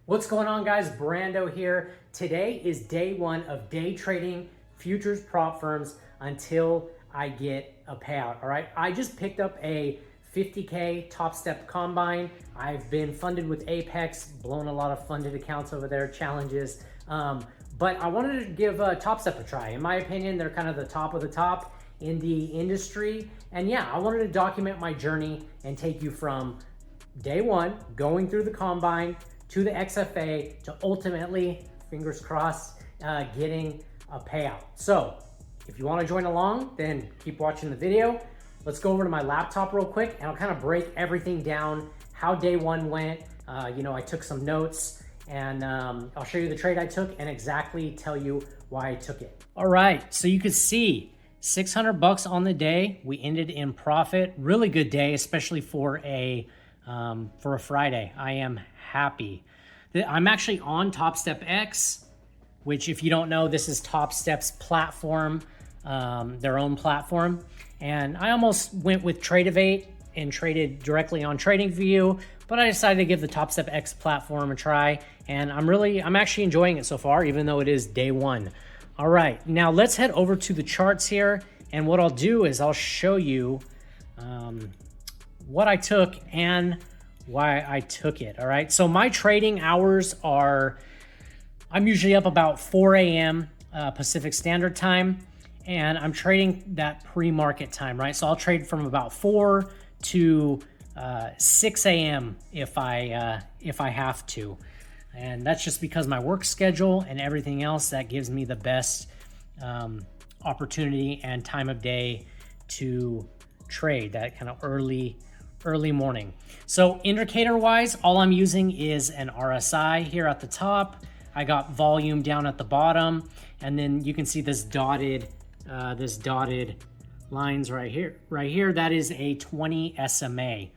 What's going on, guys? Brando here. Today is day one of day trading futures prop firms until I get a payout. All right, I just picked up a 50K TopStep Combine. I've been funded with Apex, blown a lot of funded accounts over there, challenges. But I wanted to give TopStep a try. In my opinion, they're kind of the top of the top in the industry. And yeah, I wanted to document my journey and take you from day one, going through the Combine, to the XFA, to ultimately, fingers crossed, getting a payout. So if you want to join along, then keep watching the video. Let's go over to my laptop real quick and I'll kind of break everything down, how day one went. I took some notes and I'll show you the trade I took and exactly tell you why I took it. All right, so you can see 600 bucks on the day. We ended in profit. Really good day, especially for a Friday. I am happy. I'm actually on TopStep X, which, if you don't know, this is TopStep's platform, their own platform. And I almost went with Tradeovate and traded directly on TradingView, but I decided to give the TopStep X platform a try. And I'm actually enjoying it so far, even though it is day one. All right, now let's head over to the charts here. And what I'll do is I'll show you what I took and why I took it. All right, so my trading hours are, I'm usually up about 4 a.m. Pacific Standard Time, and I'm trading that pre-market time, right? So I'll trade from about 4 to 6 a.m. if I have to. And that's just because my work schedule and everything else, that gives me the best opportunity and time of day to trade, that kind of early morning. So indicator wise, all I'm using is an RSI here at the top. I got volume down at the bottom, and then you can see this dotted lines right here. That is a 20 SMA.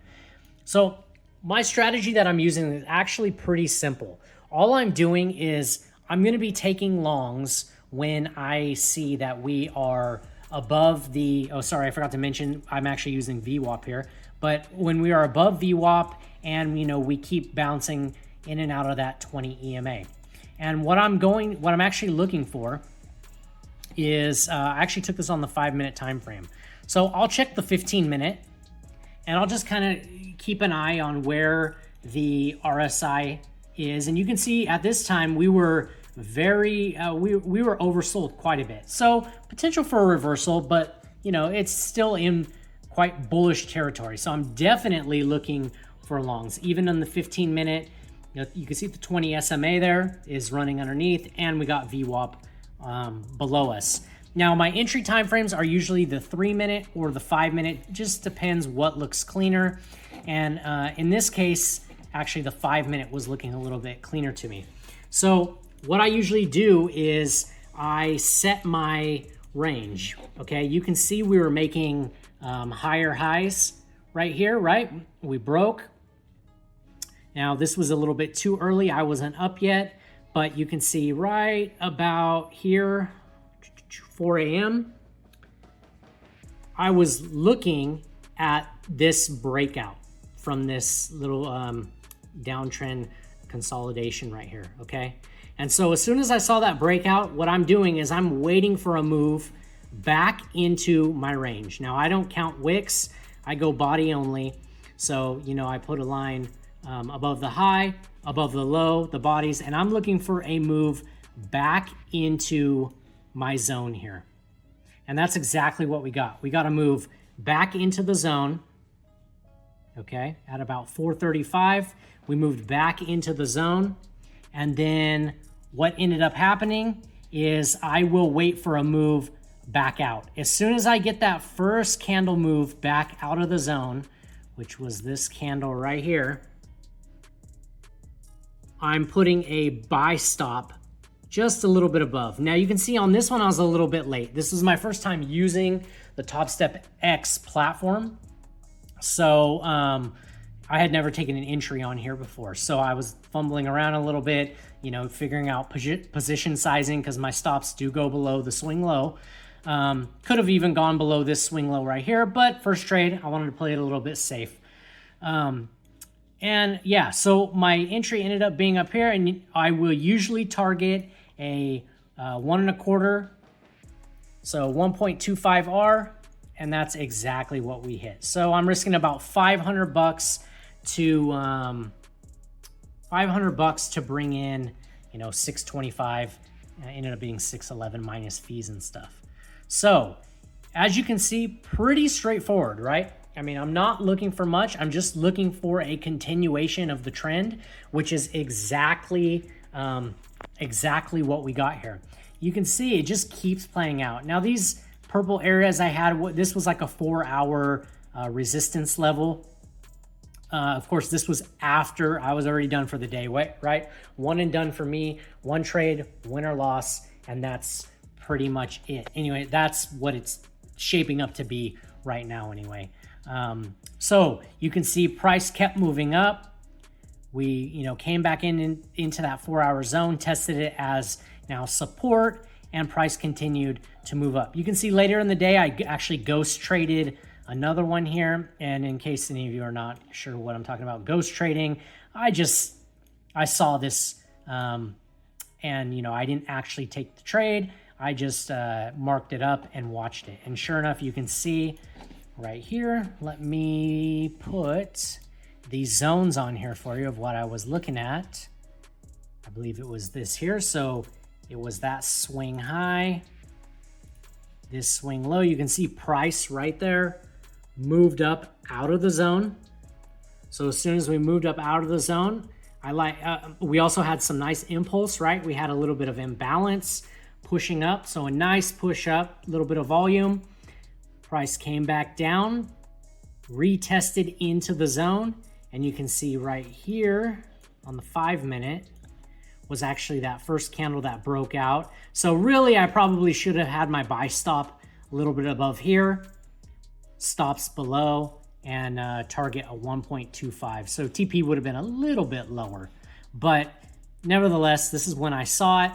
So my strategy that I'm using is actually pretty simple. All I'm doing is I'm going to be taking longs when I see that we are above the, oh, sorry, I forgot to mention, I'm actually using VWAP here. But when we are above VWAP and, we keep bouncing in and out of that 20 EMA. And what I'm actually looking for is, I actually took this on the 5-minute time frame. So I'll check the 15-minute and I'll just kind of keep an eye on where the RSI is. And you can see at this time we were we were oversold quite a bit. So potential for a reversal, but it's still in quite bullish territory. So I'm definitely looking for longs. Even on the 15-minute, you can see the 20 SMA there is running underneath, and we got VWAP below us. Now my entry time frames are usually the 3-minute or the 5-minute, just depends what looks cleaner. And in this case, actually the 5-minute was looking a little bit cleaner to me. So what I usually do is I set my range. Okay, you can see we were making higher highs right here, right? We broke. Now this was a little bit too early. I wasn't up yet, but you can see right about here, 4 a.m. I was looking at this breakout from this little downtrend consolidation right here, okay? And so as soon as I saw that breakout, what I'm doing is I'm waiting for a move back into my range. Now I don't count wicks, I go body only. So, I put a line above the high, above the low, the bodies, and I'm looking for a move back into my zone here. And that's exactly what we got. We got a move back into the zone, okay, at about 4:35. We moved back into the zone, and then what ended up happening is I will wait for a move back out. As soon as I get that first candle move back out of the zone, which was this candle right here, I'm putting a buy stop just a little bit above. Now you can see on this one I was a little bit late. This is my first time using the TopStep X platform. So I had never taken an entry on here before. So I was fumbling around a little bit, figuring out position sizing, because my stops do go below the swing low. Could have even gone below this swing low right here, but first trade, I wanted to play it a little bit safe. And yeah, so my entry ended up being up here, and I will usually target a 1.25, so 1.25R, and that's exactly what we hit. So I'm risking about 500 bucks to 500 bucks to bring in, 625. Ended up being 611 minus fees and stuff. So as you can see, pretty straightforward, right? I mean, I'm not looking for much. I'm just looking for a continuation of the trend, which is exactly what we got here. You can see it just keeps playing out. Now these purple areas I had, this was like a 4-hour resistance level. Of course, this was after I was already done for the day, right? One and done for me, one trade, win or loss, and that's pretty much it. Anyway, that's what it's shaping up to be right now anyway. So you can see price kept moving up. We, came back into that 4-hour zone, tested it as now support, and price continued to move up. You can see later in the day, I actually ghost traded another one here. And in case any of you are not sure what I'm talking about, ghost trading, I saw this, and I didn't actually take the trade. I just marked it up and watched it. And sure enough, you can see right here, let me put these zones on here for you of what I was looking at. I believe it was this here. So it was that swing high, this swing low. You can see price right there moved up out of the zone. So as soon as we moved up out of the zone, we also had some nice impulse, right? We had a little bit of imbalance pushing up. So a nice push up, a little bit of volume. Price came back down, retested into the zone, and you can see right here on the 5-minute was actually that first candle that broke out. So really, I probably should have had my buy stop a little bit above here, stops below, and target a 1.25. So TP would have been a little bit lower, but nevertheless, this is when I saw it.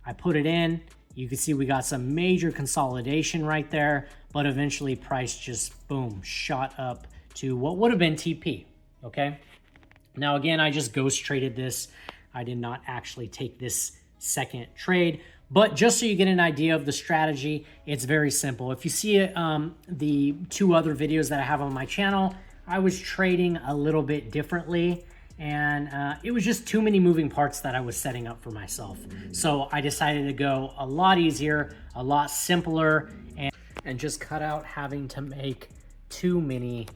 I put it in. You can see we got some major consolidation right there, but eventually price just, boom, shot up to what would have been TP, okay? Now, again, I just ghost traded this. I did not actually take this second trade, but just so you get an idea of the strategy, it's very simple. If you see it, the 2 other videos that I have on my channel, I was trading a little bit differently, and it was just too many moving parts that I was setting up for myself. So I decided to go a lot easier, a lot simpler, and just cut out having to make too many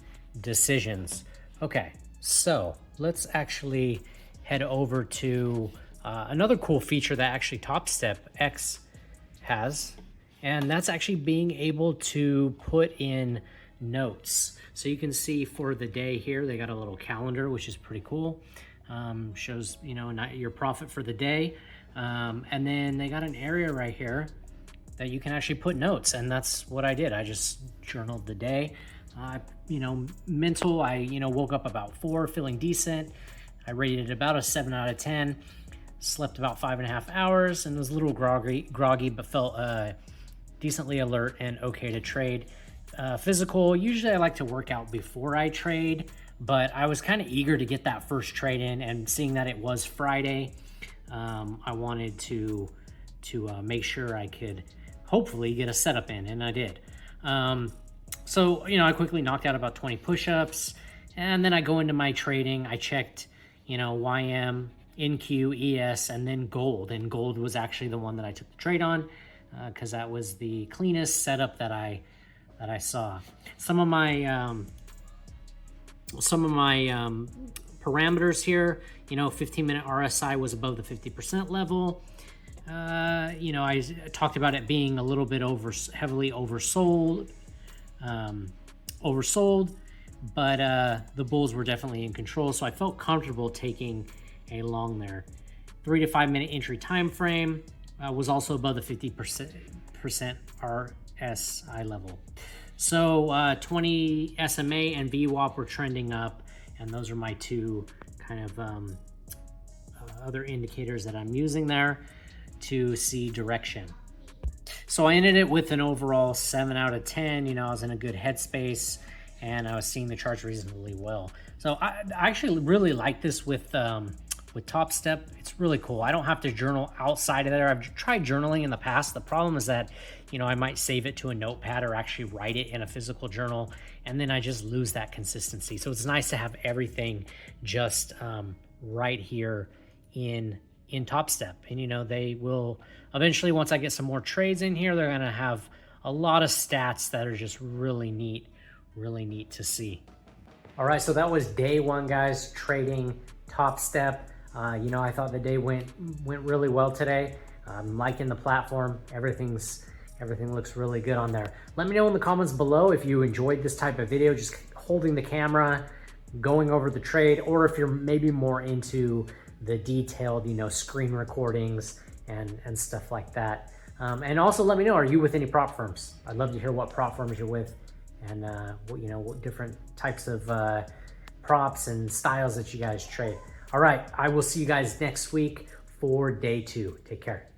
decisions. Okay, so let's actually head over to another cool feature that actually TopStep X has, and that's actually being able to put in notes. So you can see for the day here, they got a little calendar, which is pretty cool. Shows, your profit for the day. And then they got an area right here that you can actually put notes, and that's what I did. I just journaled the day. Mental, I, woke up about 4, feeling decent. I rated it about a 7 out of 10. Slept about 5.5 hours and was a little groggy, but felt decently alert and okay to trade. Physical, usually I like to work out before I trade, but I was kind of eager to get that first trade in, and seeing that it was Friday, I wanted to make sure I could hopefully get a setup in, and I did. So, I quickly knocked out about 20 push-ups, and then I go into my trading. I checked, YM, NQ, ES, and then gold. And gold was actually the one that I took the trade on because that was the cleanest setup that I saw. Some of my parameters here, 15-minute RSI was above the 50% level. I talked about it being a little bit heavily oversold, but the bulls were definitely in control, so I felt comfortable taking a long there. 3 to 5 minute entry time frame was also above the 50% RSI level. So 20 SMA and VWAP were trending up, and those are my 2 kind of other indicators that I'm using there to see direction. So I ended it with an overall 7 out of 10. I was in a good headspace, and I was seeing the charts reasonably well. So I actually really like this with TopStep. It's really cool. I don't have to journal outside of there. I've tried journaling in the past. The problem is that, you know, I might save it to a notepad or actually write it in a physical journal, and then I just lose that consistency. So it's nice to have everything just right here in TopStep. And, you know, they will eventually, once I get some more trades in here, they're going to have a lot of stats that are just really neat to see. All right, so that was day one, guys, trading TopStep. You know, I thought the day went really well today. I'm liking the platform. Everything looks really good on there. Let me know in the comments below if you enjoyed this type of video, just holding the camera, going over the trade, or if you're maybe more into the detailed, you know, screen recordings and stuff like that. And also let me know, are you with any prop firms? I'd love to hear what prop firms you're with, and what, you know, what different types of props and styles that you guys trade. All right, I will see you guys next week for day two. Take care.